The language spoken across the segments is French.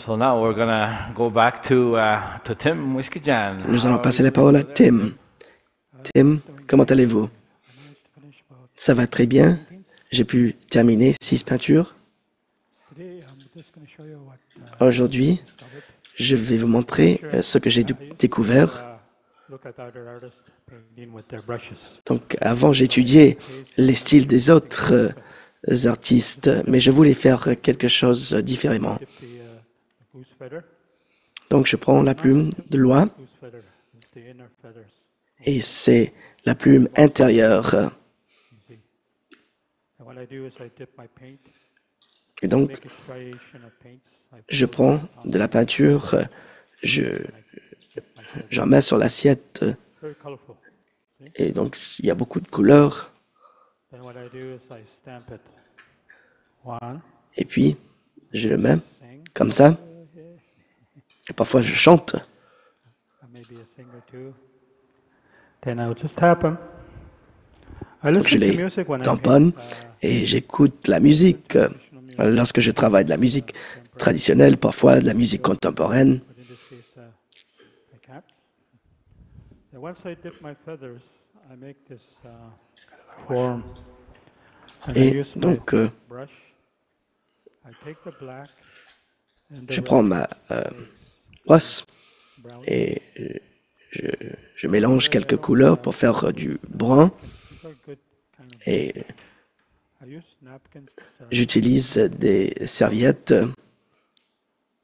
So now we're gonna go back to Tim Whiskeyjan. Nous allons passer la parole à Tim. Tim, comment allez-vous? Ça va très bien. J'ai pu terminer 6 peintures. Aujourd'hui, je vais vous montrer ce que j'ai découvert. Donc, avant, j'étudiais les styles des autres artistes, mais je voulais faire quelque chose différemment. Donc, je prends la plume de l'oie et c'est la plume intérieure. Et donc, je prends de la peinture, j'en mets sur l'assiette et donc il y a beaucoup de couleurs. Et puis, je le mets comme ça. Et parfois, je chante. Donc, je les tamponne et j'écoute la musique. Lorsque je travaille de la musique traditionnelle, parfois de la musique contemporaine. Et donc, je prends ma brosse et je mélange quelques couleurs pour faire du brun. Et j'utilise des serviettes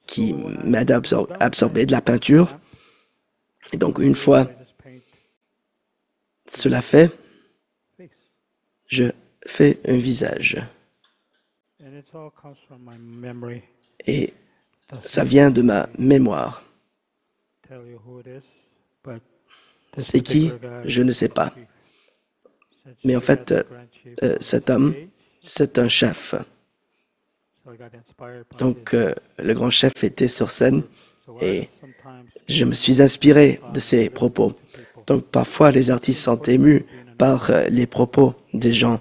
qui m'aident à absorber de la peinture. Et donc, une fois cela fait, je fais un visage. Et ça vient de ma mémoire. C'est qui? Je ne sais pas. Mais en fait, cet homme, c'est un chef. Donc, le grand chef était sur scène et je me suis inspiré de ses propos. Donc, parfois, les artistes sont émus par les propos des gens.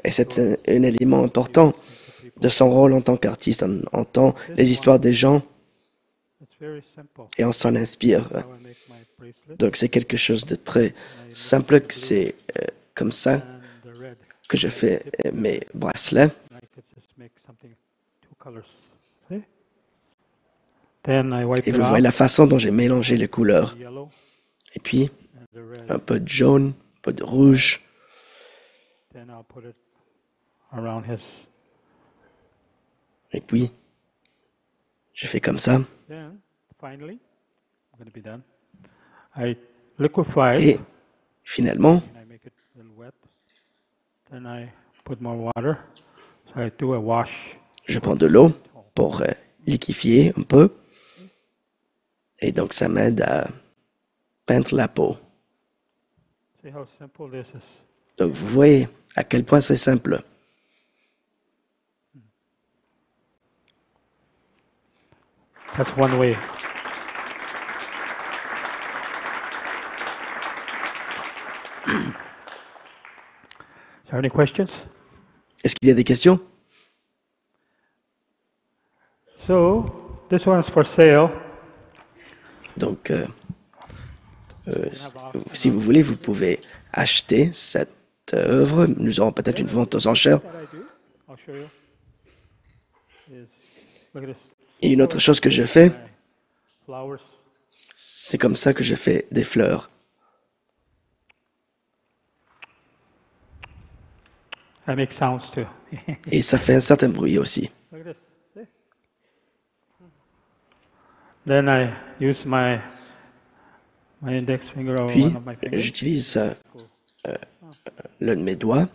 Et c'est un élément important de son rôle en tant qu'artiste. On entend les histoires des gens et on s'en inspire. Donc, c'est quelque chose de très simple, que c'est comme ça que je fais mes bracelets. Et vous voyez la façon dont j'ai mélangé les couleurs. Et puis, un peu de jaune, un peu de rouge. Et puis, je fais comme ça. Et finalement, je prends de l'eau pour liquéfier un peu. Et donc, ça m'aide à peindre la peau. Donc, vous voyez à quel point c'est simple. That's one way. Is there any questions? Est-ce qu'il y a des questions? So, this one's for sale. Donc, si vous voulez, vous pouvez acheter cette œuvre. Nous aurons peut-être une vente aux enchères. I'll show you. Look at this. Et une autre chose que je fais, Flowers. c'est comme ça que je fais des fleurs. That makes sounds too. Et ça fait un certain bruit aussi. Look at this. See? Then I use my index finger or Puis, one of my fingers. j'utilise l'un de mes doigts.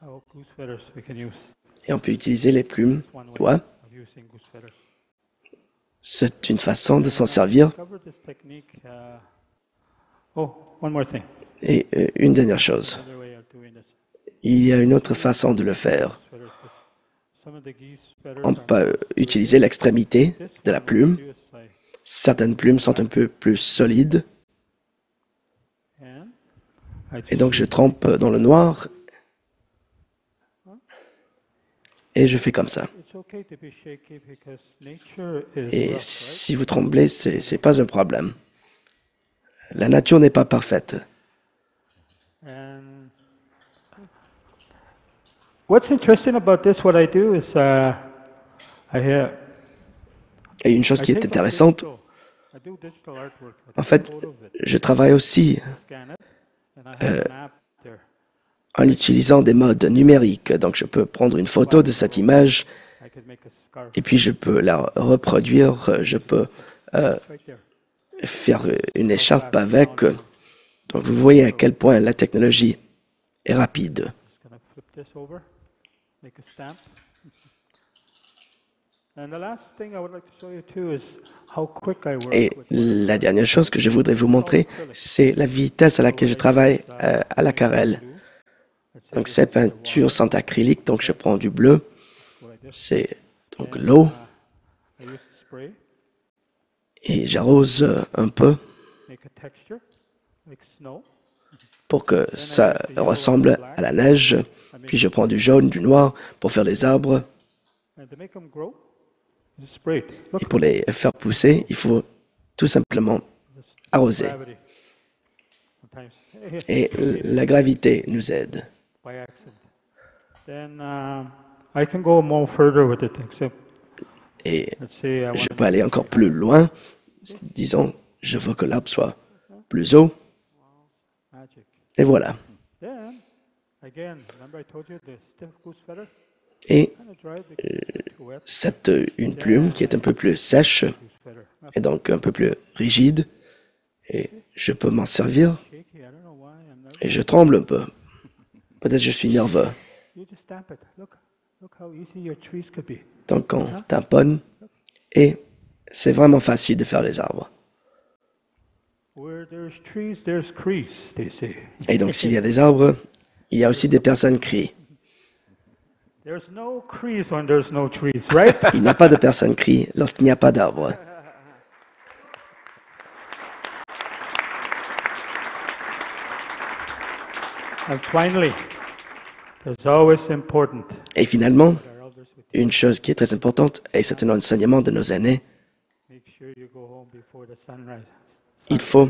Oh, goose feathers we can use. Et on peut utiliser les plumes doigts. Of using goose feathers. C'est une façon de s'en servir. Cover this technique. Oh, one more thing. Et une dernière chose, Another way of doing this. il y a une autre façon de le faire. Feathers. Some of the geese feathers On are peut utiliser l'extrémité de la plume. use like Certaines plumes sont un peu plus solides. and I Et donc, je trempe dans le noir. Et je fais comme ça. It's okay to be shaky because nature is Et rough, right? si vous tremblez, c'est pas un problème. La nature n'est pas parfaite. And what's interesting about this, what I do is Et une chose I qui est take intéressante, I do digital artwork. I en take fait, a photo of it, je travaille aussi scan it, and I have an app there. en utilisant des modes numériques. Donc, je peux prendre une photo de cette image I could make a scarf et puis je peux la reproduire. Je peux right there. faire une écharpe avec. Donc, vous voyez à quel point la technologie est rapide. Just gonna flip this over, make a stamp. And the last thing I would like to show you too is how quick I work Et with la dernière chose que je voudrais vous montrer, c'est la vitesse à laquelle je travaille à l'aquarelle. Donc, ces peintures sont acryliques, donc je prends du bleu, what I did. c'est donc l'eau, I use spray, et j'arrose un peu make a texture like snow. pour que ça ressemble à la neige. Puis je prends du jaune, du noir pour faire des arbres. And to make them grow, you spray it. Et Look, pour les faire pousser, il faut tout simplement arroser. gravity. Sometimes Et la gravité nous aide. by accident. Then I can go more further with it. Except, Et let's say I je want peux aller encore plus loin. Disons, je veux que l'arbre soit plus haut. magic. Et voilà. Then again, remember I told you the stiff goose feather, Et kind of dry, the wet c'est une plume qui est un peu plus sèche goose feather. Not et donc un peu plus rigide. Et je peux m'en servir. shaky. I don't know why I'm nervous. Et je tremble un peu. Peut-être je suis nerveux. You just stamp it. Look how easy your trees could be. Donc on tamponne et c'est vraiment facile de faire les arbres. Where there's trees, there's crease, they say. Et donc s'il y a des arbres, il y a aussi des personnes qui crient. There's no crease when there's no trees, right? Il n'y a pas de personnes qui crient lorsqu'il n'y a pas d'arbres. And finally, it's always important. Et finalement, Our elders would une chose qui est très importante, et c'est un enseignement de nos aînés, make sure you go home before the sunrise. il faut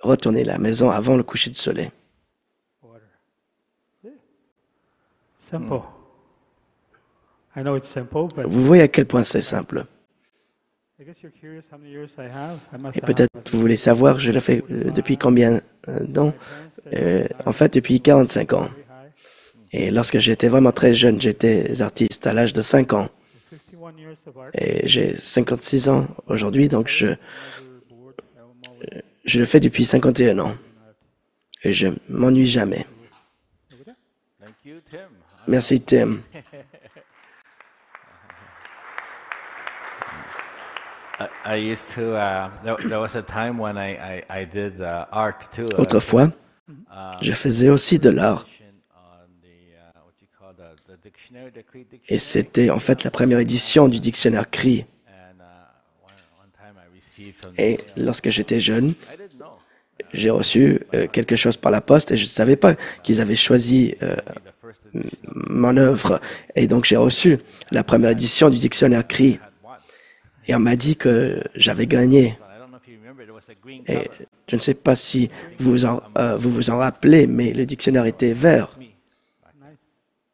retourner à la maison avant le coucher du soleil. Water. See? Simple. I know it's simple, but Vous voyez à quel point c'est simple. I guess you're curious how many years I have. I must Et have peut-être vous voulez savoir, je l'ai fait depuis combien d'ans? En fait, depuis 45 ans. very high. Et lorsque j'étais vraiment très jeune, j'étais artiste à l'âge de 5 ans. 51 years of art. Et j'ai 56 ans aujourd'hui, donc Never bored. I'm always je le fais depuis 51 ans. Et je m'ennuie jamais. over there. Thank you, Tim. Merci Tim. I used to, there was a time when I did art too. Autrefois, je faisais aussi de l'art. On the, what you call the dictionary, the Cree Et dictionary. c'était en fait la première édition du dictionnaire CRI. And one time I received some, Et lorsque j'étais jeune, I didn't know. j'ai reçu quelque chose par la poste et je ne savais pas qu'ils avaient choisi The first edition mon œuvre. Et donc j'ai reçu la première édition du dictionnaire CRI. had one. Et on m'a dit que j'avais gagné. I don't know if you remember, there was a green Et cover. je ne sais pas si vous vous en rappelez, mais le dictionnaire était vert. Nice.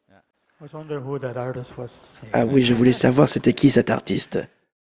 I was wondering who that artist was. Ah oui, je voulais savoir c'était qui cet artiste.